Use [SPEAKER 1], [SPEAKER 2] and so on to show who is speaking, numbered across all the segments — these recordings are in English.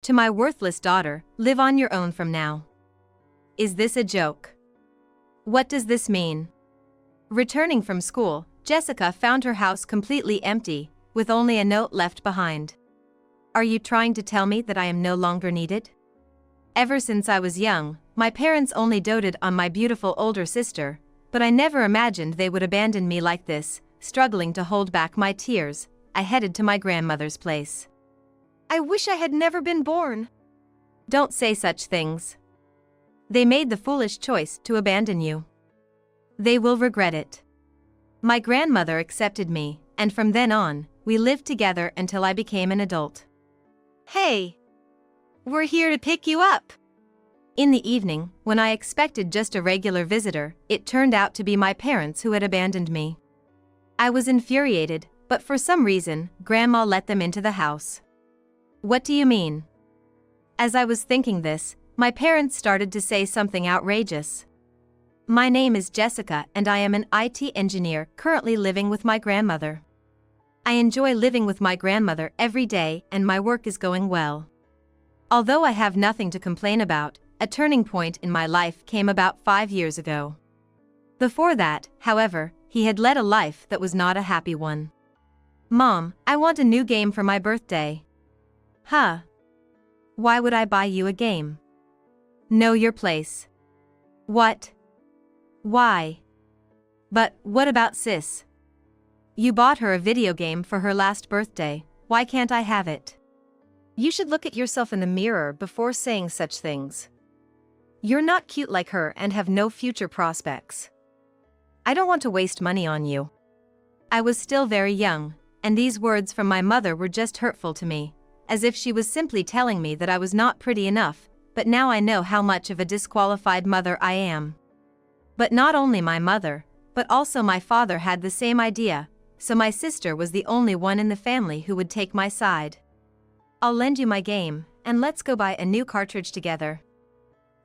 [SPEAKER 1] To my worthless daughter, live on your own from now. Is this a joke? What does this mean? Returning from school, Jessica found her house completely empty, with only a note left behind. Are you trying to tell me that I am no longer needed? Ever since I was young, my parents only doted on my beautiful older sister, but I never imagined they would abandon me like this. Struggling to hold back my tears, I headed to my grandmother's place. I wish I had never been born. Don't say such things. They made the foolish choice to abandon you. They will regret it. My grandmother accepted me, and from then on, we lived together until I became an adult. Hey! We're here to pick you up. In the evening, when I expected just a regular visitor, it turned out to be my parents who had abandoned me. I was infuriated, but for some reason, Grandma let them into the house. What do you mean? As I was thinking this, my parents started to say something outrageous. My name is Jessica and I am an IT engineer currently living with my grandmother. I enjoy living with my grandmother every day and my work is going well. Although I have nothing to complain about, a turning point in my life came about 5 years ago. Before that, however, he had led a life that was not a happy one. Mom, I want a new game for my birthday. Huh? Why would I buy you a game? Know your place. What? Why? But what about sis? You bought her a video game for her last birthday, why can't I have it? You should look at yourself in the mirror before saying such things. You're not cute like her and have no future prospects. I don't want to waste money on you. I was still very young, and these words from my mother were just hurtful to me, as if she was simply telling me that I was not pretty enough, but now I know how much of a disqualified mother I am. But not only my mother, but also my father had the same idea, so my sister was the only one in the family who would take my side. I'll lend you my game, and let's go buy a new cartridge together.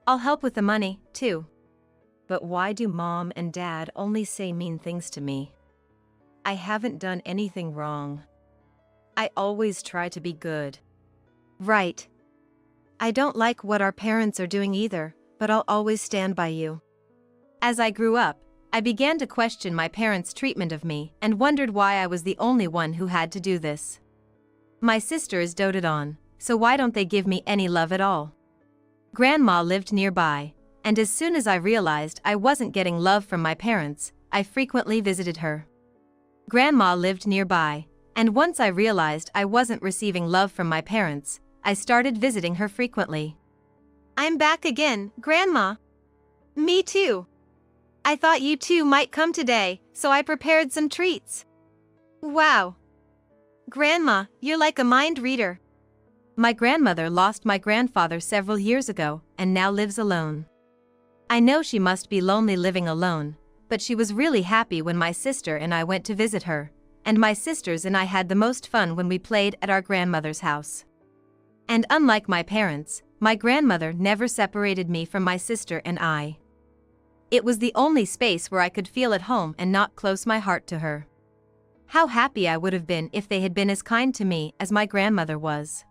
[SPEAKER 1] I'll help with the money, too. But why do Mom and Dad only say mean things to me? I haven't done anything wrong. I always try to be good. Right. I don't like what our parents are doing either, but I'll always stand by you. As I grew up, I began to question my parents' treatment of me and wondered why I was the only one who had to do this. My sister is doted on, so why don't they give me any love at all? Grandma lived nearby, and as soon as I realized I wasn't getting love from my parents, I frequently visited her. Grandma lived nearby, and once I realized I wasn't receiving love from my parents, I started visiting her frequently. I'm back again, Grandma. Me too. I thought you two might come today, so I prepared some treats. Wow. Grandma, you're like a mind reader. My grandmother lost my grandfather several years ago and now lives alone. I know she must be lonely living alone, but she was really happy when my sister and I went to visit her, and my sisters and I had the most fun when we played at our grandmother's house. And unlike my parents, my grandmother never separated me from my sister and I. It was the only space where I could feel at home and not close my heart to her. How happy I would have been if they had been as kind to me as my grandmother was.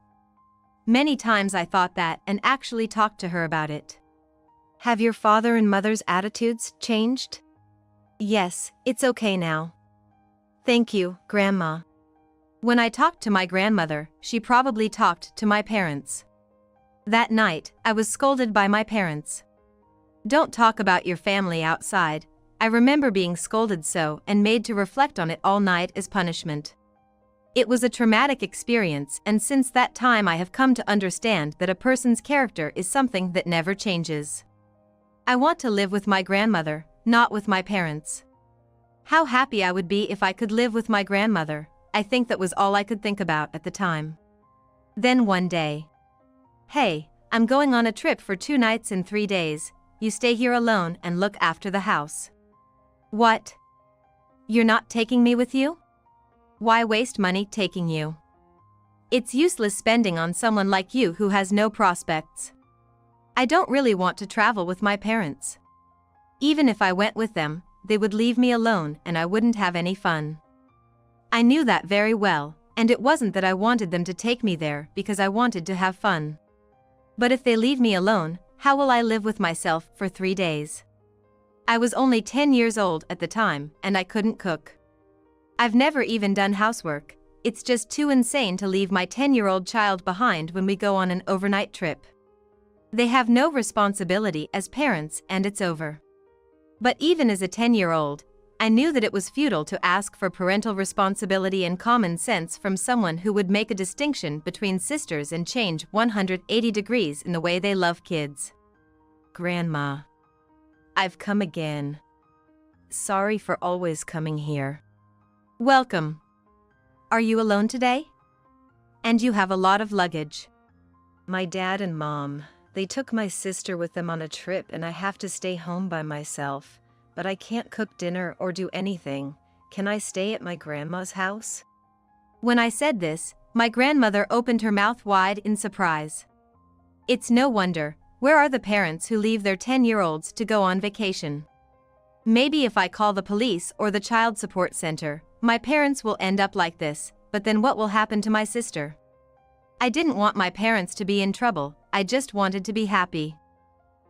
[SPEAKER 1] Many times I thought that and actually talked to her about it. Have your father and mother's attitudes changed? Yes, it's okay now. Thank you, Grandma. When I talked to my grandmother, she probably talked to my parents. That night, I was scolded by my parents. Don't talk about your family outside. I remember being scolded so and made to reflect on it all night as punishment. It was a traumatic experience, and since that time I have come to understand that a person's character is something that never changes. I want to live with my grandmother, not with my parents. How happy I would be if I could live with my grandmother. I think that was all I could think about at the time. Then one day. Hey, I'm going on a trip for 2 nights and 3 days. You stay here alone and look after the house. What? You're not taking me with you? Why waste money taking you? It's useless spending on someone like you who has no prospects. I don't really want to travel with my parents. Even if I went with them, they would leave me alone and I wouldn't have any fun. I knew that very well, and it wasn't that I wanted them to take me there because I wanted to have fun. But if they leave me alone, how will I live with myself for 3 days? I was only 10 years old at the time, and I couldn't cook. I've never even done housework. It's just too insane to leave my 10-year-old child behind when we go on an overnight trip. They have no responsibility as parents, and it's over. But even as a 10-year-old, I knew that it was futile to ask for parental responsibility and common sense from someone who would make a distinction between sisters and change 180 degrees in the way they love kids. Grandma. I've come again. Sorry for always coming here. Welcome. Are you alone today? And you have a lot of luggage. My dad and mom, they took my sister with them on a trip and I have to stay home by myself. But I can't cook dinner or do anything. Can I stay at my grandma's house? When I said this, my grandmother opened her mouth wide in surprise. It's no wonder. Where are the parents who leave their 10-year-olds to go on vacation? Maybe if I call the police or the child support center, my parents will end up like this, but then what will happen to my sister? I didn't want my parents to be in trouble, I just wanted to be happy.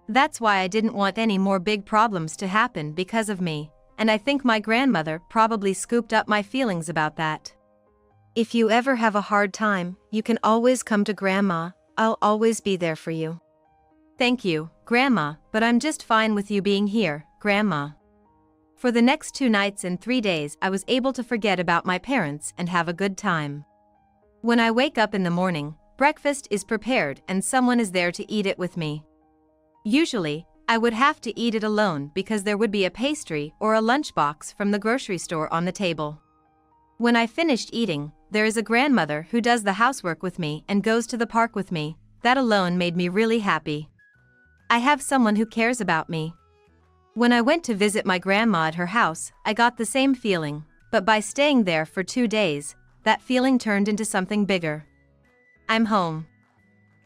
[SPEAKER 1] That's why I didn't want any more big problems to happen because of me, and I think my grandmother probably scooped up my feelings about that. If you ever have a hard time, you can always come to Grandma, I'll always be there for you. Thank you, Grandma, but I'm just fine with you being here, Grandma. For the next 2 nights and 3 days I was able to forget about my parents and have a good time. When I wake up in the morning, breakfast is prepared and someone is there to eat it with me. Usually, I would have to eat it alone because there would be a pastry or a lunchbox from the grocery store on the table. When I finished eating, there is a grandmother who does the housework with me and goes to the park with me. That alone made me really happy. I have someone who cares about me. When I went to visit my grandma at her house, I got the same feeling, but by staying there for 2 days, that feeling turned into something bigger. I'm home.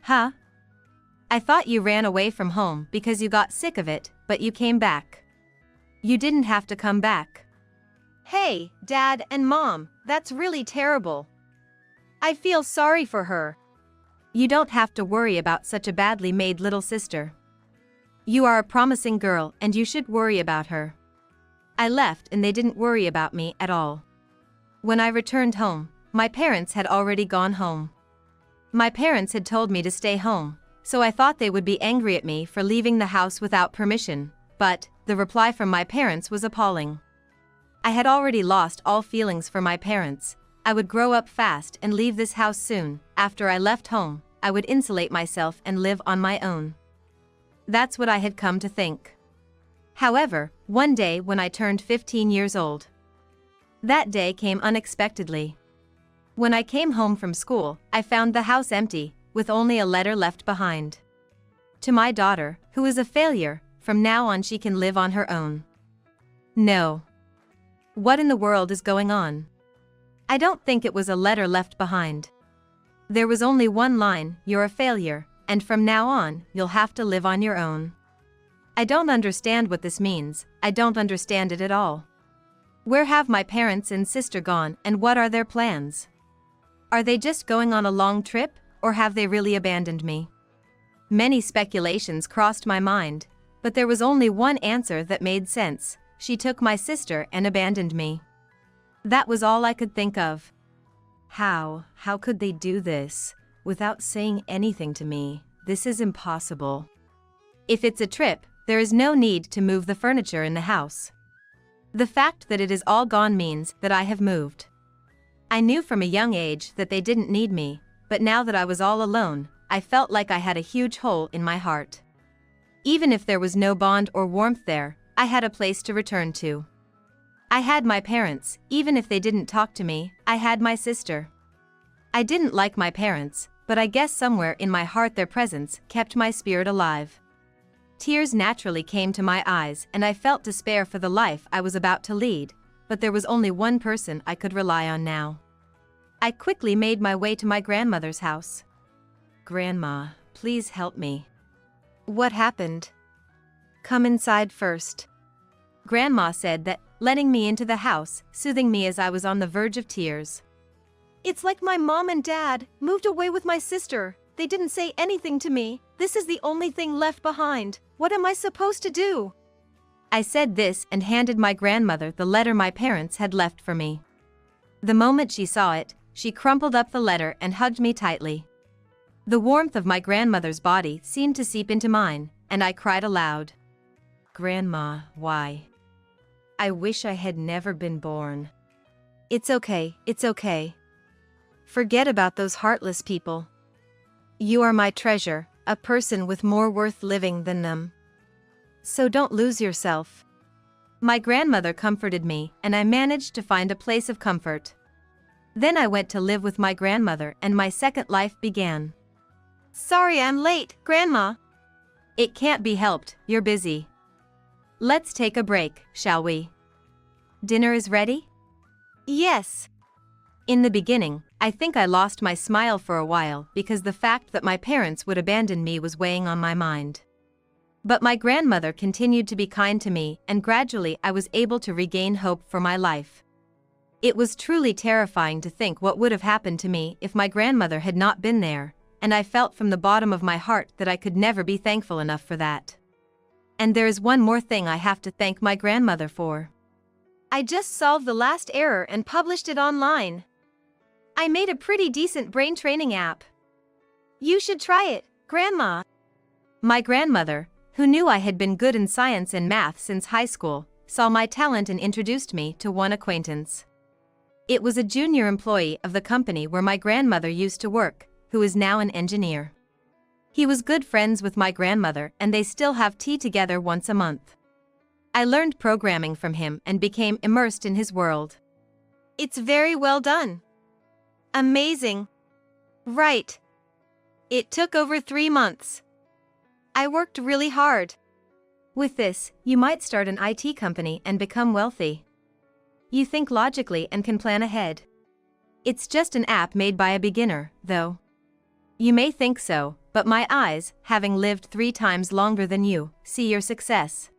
[SPEAKER 1] Huh? I thought you ran away from home because you got sick of it, but you came back. You didn't have to come back. Hey, Dad and Mom, that's really terrible. I feel sorry for her. You don't have to worry about such a badly made little sister. You are a promising girl and you should worry about her. I left and they didn't worry about me at all. When I returned home, my parents had already gone home. My parents had told me to stay home, so I thought they would be angry at me for leaving the house without permission, but the reply from my parents was appalling. I had already lost all feelings for my parents. I would grow up fast and leave this house soon. After I left home, I would insulate myself and live on my own. That's what I had come to think. However, one day when I turned 15 years old, that day came unexpectedly. When I came home from school, I found the house empty, with only a letter left behind. To my daughter, who is a failure, from now on she can live on her own. No. What in the world is going on? I don't think it was a letter left behind. There was only one line, you're a failure, and from now on, you'll have to live on your own. I don't understand what this means, I don't understand it at all. Where have my parents and sister gone and what are their plans? Are they just going on a long trip? Or have they really abandoned me? Many speculations crossed my mind, but there was only one answer that made sense. She took my sister and abandoned me. That was all I could think of. How could they do this? Without saying anything to me, this is impossible. If it's a trip, there is no need to move the furniture in the house. The fact that it is all gone means that I have moved. I knew from a young age that they didn't need me. But now that I was all alone, I felt like I had a huge hole in my heart. Even if there was no bond or warmth there, I had a place to return to. I had my parents, even if they didn't talk to me, I had my sister. I didn't like my parents, but I guess somewhere in my heart their presence kept my spirit alive. Tears naturally came to my eyes and I felt despair for the life I was about to lead, but there was only one person I could rely on now. I quickly made my way to my grandmother's house. Grandma, please help me. What happened? Come inside first. Grandma said that, letting me into the house, soothing me as I was on the verge of tears. It's like my mom and dad moved away with my sister. They didn't say anything to me. This is the only thing left behind. What am I supposed to do? I said this and handed my grandmother the letter my parents had left for me. The moment she saw it, she crumpled up the letter and hugged me tightly. The warmth of my grandmother's body seemed to seep into mine, and I cried aloud. Grandma, why? I wish I had never been born. It's okay, it's okay. Forget about those heartless people. You are my treasure, a person with more worth living than them. So don't lose yourself. My grandmother comforted me, and I managed to find a place of comfort. Then I went to live with my grandmother, and my second life began. Sorry I'm late, Grandma. It can't be helped, you're busy. Let's take a break, shall we? Dinner is ready? Yes. In the beginning, I think I lost my smile for a while because the fact that my parents would abandon me was weighing on my mind. But my grandmother continued to be kind to me, and gradually I was able to regain hope for my life. It was truly terrifying to think what would have happened to me if my grandmother had not been there, and I felt from the bottom of my heart that I could never be thankful enough for that. And there is one more thing I have to thank my grandmother for. I just solved the last error and published it online. I made a pretty decent brain training app. You should try it, Grandma. My grandmother, who knew I had been good in science and math since high school, saw my talent and introduced me to one acquaintance. It was a junior employee of the company where my grandmother used to work, who is now an engineer. He was good friends with my grandmother, and they still have tea together once a month. I learned programming from him and became immersed in his world. It's very well done. Amazing. Right. It took over 3 months. I worked really hard. With this, you might start an IT company and become wealthy. You think logically and can plan ahead. It's just an app made by a beginner, though. You may think so, but my eyes, having lived 3 times longer than you, see your success.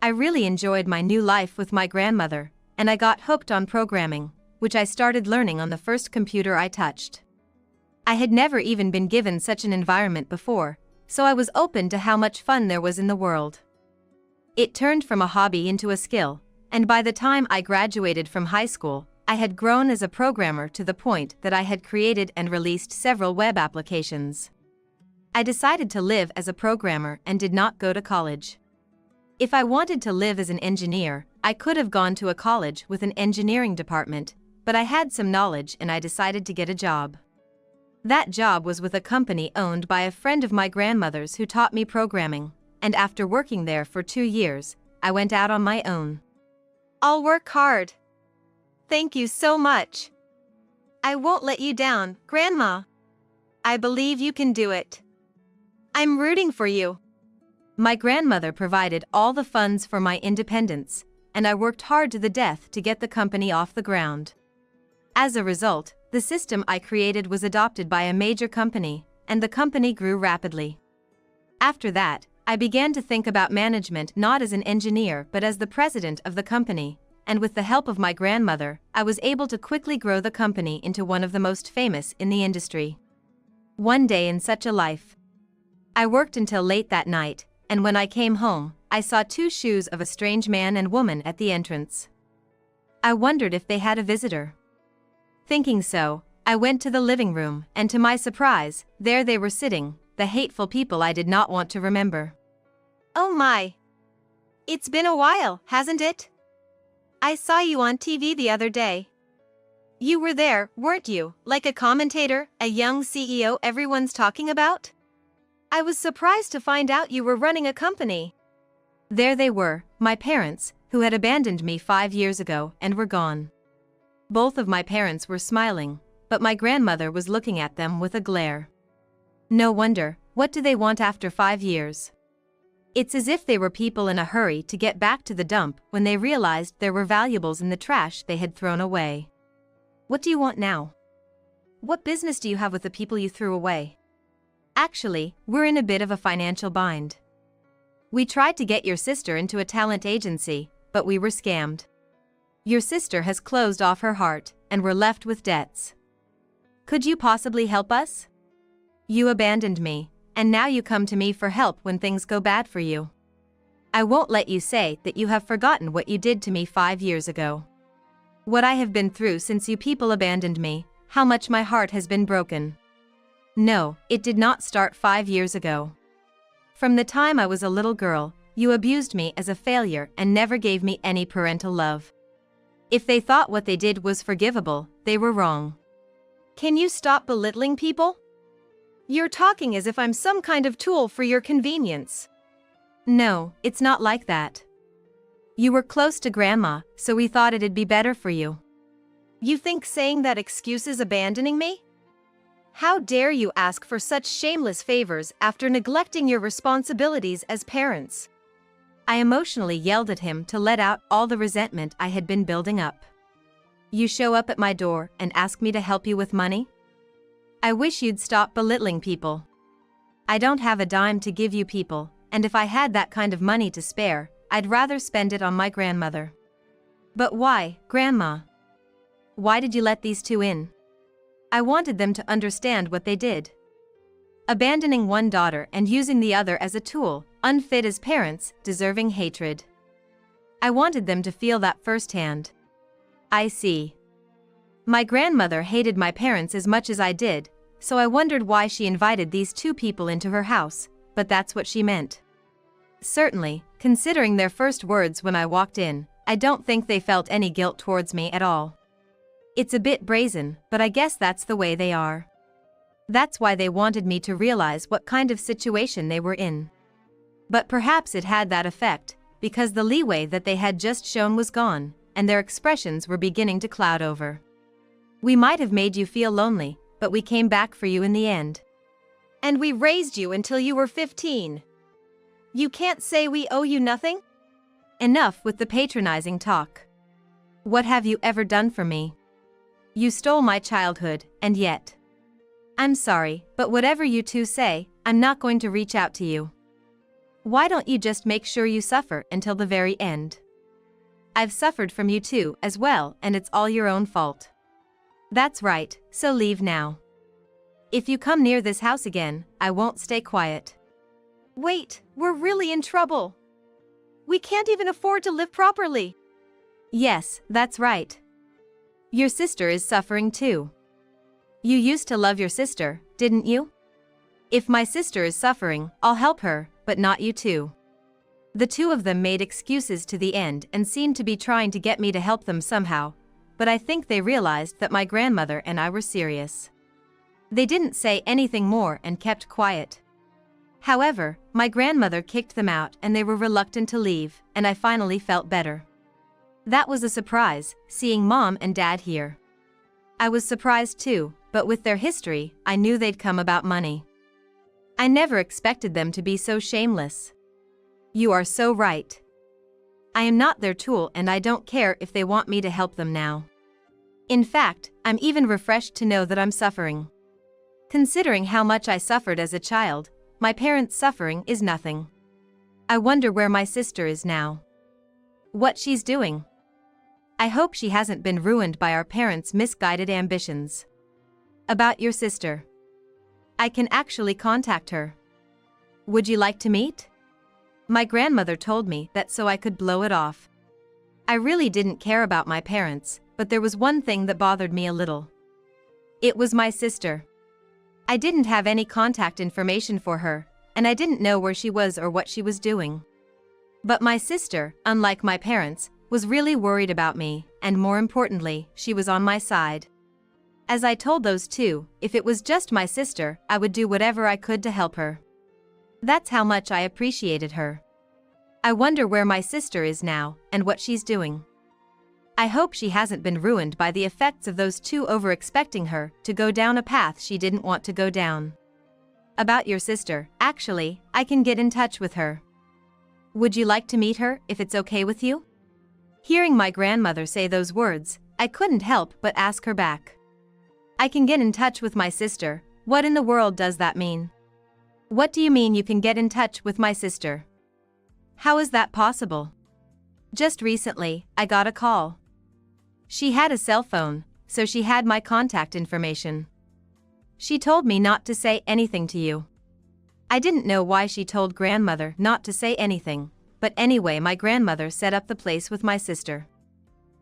[SPEAKER 1] I really enjoyed my new life with my grandmother, and I got hooked on programming, which I started learning on the first computer I touched. I had never even been given such an environment before, so I was open to how much fun there was in the world. It turned from a hobby into a skill, and by the time I graduated from high school, I had grown as a programmer to the point that I had created and released several web applications. I decided to live as a programmer and did not go to college. If I wanted to live as an engineer, I could have gone to a college with an engineering department, but I had some knowledge and I decided to get a job. That job was with a company owned by a friend of my grandmother's who taught me programming, and after working there for 2 years, I went out on my own. I'll work hard. Thank you so much. I won't let you down, Grandma. I believe you can do it. I'm rooting for you. My grandmother provided all the funds for my independence, and I worked hard to the death to get the company off the ground. As a result, the system I created was adopted by a major company, and the company grew rapidly. After that, I began to think about management not as an engineer but as the president of the company, and with the help of my grandmother, I was able to quickly grow the company into one of the most famous in the industry. One day in such a life. I worked until late that night, and when I came home, I saw 2 shoes of a strange man and woman at the entrance. I wondered if they had a visitor. Thinking so, I went to the living room, and to my surprise, there they were sitting, the hateful people I did not want to remember. Oh my! It's been a while, hasn't it? I saw you on TV the other day. You were there, weren't you, like a commentator, a young CEO everyone's talking about? I was surprised to find out you were running a company. There they were, my parents, who had abandoned me 5 years ago and were gone. Both of my parents were smiling, but my grandmother was looking at them with a glare. No wonder, what do they want after 5 years? It's as if they were people in a hurry to get back to the dump when they realized there were valuables in the trash they had thrown away. What do you want now? What business do you have with the people you threw away? Actually, we're in a bit of a financial bind. We tried to get your sister into a talent agency, but we were scammed. Your sister has closed off her heart, and we're left with debts. Could you possibly help us? You abandoned me, and now you come to me for help when things go bad for you. I won't let you say that you have forgotten what you did to me 5 years ago. What I have been through since you people abandoned me, how much my heart has been broken. No, it did not start 5 years ago. From the time I was a little girl, you abused me as a failure and never gave me any parental love. If they thought what they did was forgivable, they were wrong. Can you stop belittling people? You're talking as if I'm some kind of tool for your convenience. No, it's not like that. You were close to Grandma, so we thought it'd be better for you. You think saying that excuse is abandoning me? How dare you ask for such shameless favors after neglecting your responsibilities as parents? I emotionally yelled at him to let out all the resentment I had been building up. You show up at my door and ask me to help you with money? I wish you'd stop belittling people. I don't have a dime to give you people, and if I had that kind of money to spare, I'd rather spend it on my grandmother. But why, Grandma? Why did you let these two in? I wanted them to understand what they did. Abandoning one daughter and using the other as a tool, unfit as parents, deserving hatred. I wanted them to feel that firsthand. I see. My grandmother hated my parents as much as I did, so I wondered why she invited these two people into her house, but that's what she meant. Certainly, considering their first words when I walked in, I don't think they felt any guilt towards me at all. It's a bit brazen, but I guess that's the way they are. That's why they wanted me to realize what kind of situation they were in. But perhaps it had that effect, because the leeway that they had just shown was gone, and their expressions were beginning to cloud over. We might have made you feel lonely, but we came back for you in the end. And we raised you until you were 15. You can't say we owe you nothing? Enough with the patronizing talk. What have you ever done for me? You stole my childhood, and yet. I'm sorry, but whatever you two say, I'm not going to reach out to you. Why don't you just make sure you suffer until the very end? I've suffered from you too as well, and it's all your own fault. That's right, so leave now. If you come near this house again, I won't stay quiet. Wait, we're really in trouble. We can't even afford to live properly. Yes, that's right. Your sister is suffering too. You used to love your sister, didn't you? If my sister is suffering, I'll help her, but not you two. The two of them made excuses to the end and seemed to be trying to get me to help them somehow, but I think they realized that my grandmother and I were serious. They didn't say anything more and kept quiet. However, my grandmother kicked them out and they were reluctant to leave, and I finally felt better. That was a surprise, seeing Mom and Dad here. I was surprised too, but with their history, I knew they'd come about money. I never expected them to be so shameless. You are so right. I am not their tool and I don't care if they want me to help them now. In fact, I'm even refreshed to know that I'm suffering. Considering how much I suffered as a child, my parents' suffering is nothing. I wonder where my sister is now. What she's doing. I hope she hasn't been ruined by our parents' misguided ambitions. About your sister. I can actually contact her. Would you like to meet? My grandmother told me that so I could blow it off. I really didn't care about my parents, but there was one thing that bothered me a little. It was my sister. I didn't have any contact information for her, and I didn't know where she was or what she was doing. But my sister, unlike my parents, was really worried about me, and more importantly, she was on my side. As I told those two, if it was just my sister, I would do whatever I could to help her. That's how much I appreciated her. I wonder where my sister is now, and what she's doing. I hope she hasn't been ruined by the effects of those two over-expecting her to go down a path she didn't want to go down. About your sister, actually, I can get in touch with her. Would you like to meet her, if it's okay with you? Hearing my grandmother say those words, I couldn't help but ask her back. I can get in touch with my sister. What in the world does that mean? What do you mean you can get in touch with my sister? How is that possible? Just recently, I got a call. She had a cell phone, so she had my contact information. She told me not to say anything to you. I didn't know why she told grandmother not to say anything, but anyway my grandmother set up the place with my sister.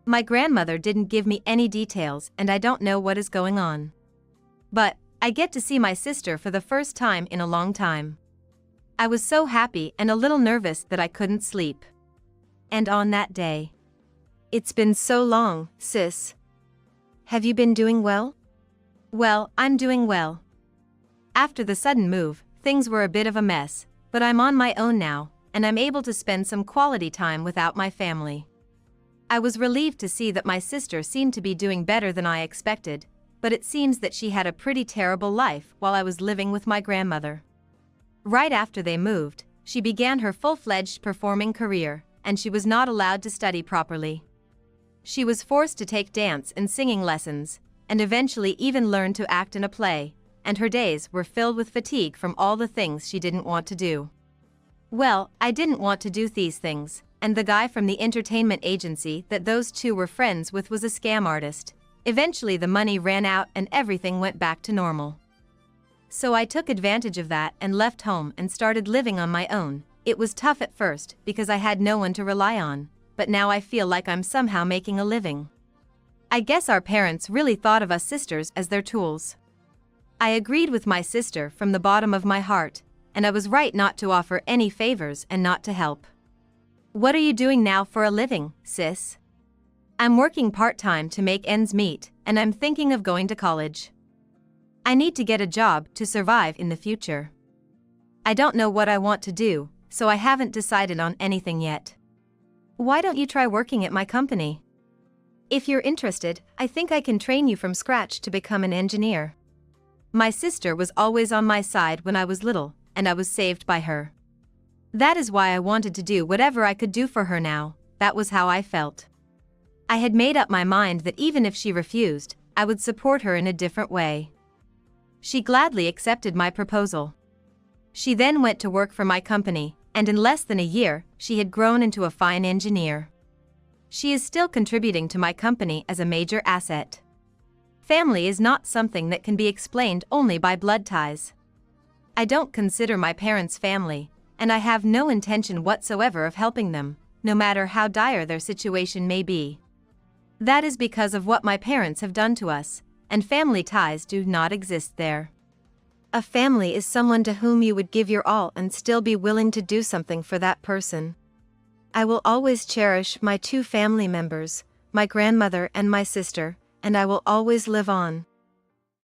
[SPEAKER 1] My grandmother didn't give me any details and I don't know what is going on. But I get to see my sister for the first time in a long time. I was so happy and a little nervous that I couldn't sleep. And on that day. It's been so long, sis. Have you been doing well? Well, I'm doing well. After the sudden move, things were a bit of a mess, but I'm on my own now, and I'm able to spend some quality time without my family. I was relieved to see that my sister seemed to be doing better than I expected, but it seems that she had a pretty terrible life while I was living with my grandmother. Right after they moved, she began her full-fledged performing career, and she was not allowed to study properly. She was forced to take dance and singing lessons, and eventually even learn to act in a play, and her days were filled with fatigue from all the things she didn't want to do. Well, I didn't want to do these things, and the guy from the entertainment agency that those two were friends with was a scam artist. Eventually the money ran out and everything went back to normal. So I took advantage of that and left home and started living on my own. It was tough at first because I had no one to rely on, but now I feel like I'm somehow making a living. I guess our parents really thought of us sisters as their tools. I agreed with my sister from the bottom of my heart, and I was right not to offer any favors and not to help. What are you doing now for a living, sis? I'm working part-time to make ends meet, and I'm thinking of going to college. I need to get a job to survive in the future. I don't know what I want to do, so I haven't decided on anything yet. Why don't you try working at my company? If you're interested, I think I can train you from scratch to become an engineer. My sister was always on my side when I was little, and I was saved by her. That is why I wanted to do whatever I could do for her now. That was how I felt. I had made up my mind that even if she refused, I would support her in a different way. She gladly accepted my proposal. She then went to work for my company, and in less than a year, she had grown into a fine engineer. She is still contributing to my company as a major asset. Family is not something that can be explained only by blood ties. I don't consider my parents family, and I have no intention whatsoever of helping them, no matter how dire their situation may be. That is because of what my parents have done to us, and family ties do not exist there. A family is someone to whom you would give your all and still be willing to do something for that person. I will always cherish my two family members, my grandmother and my sister, and I will always live on.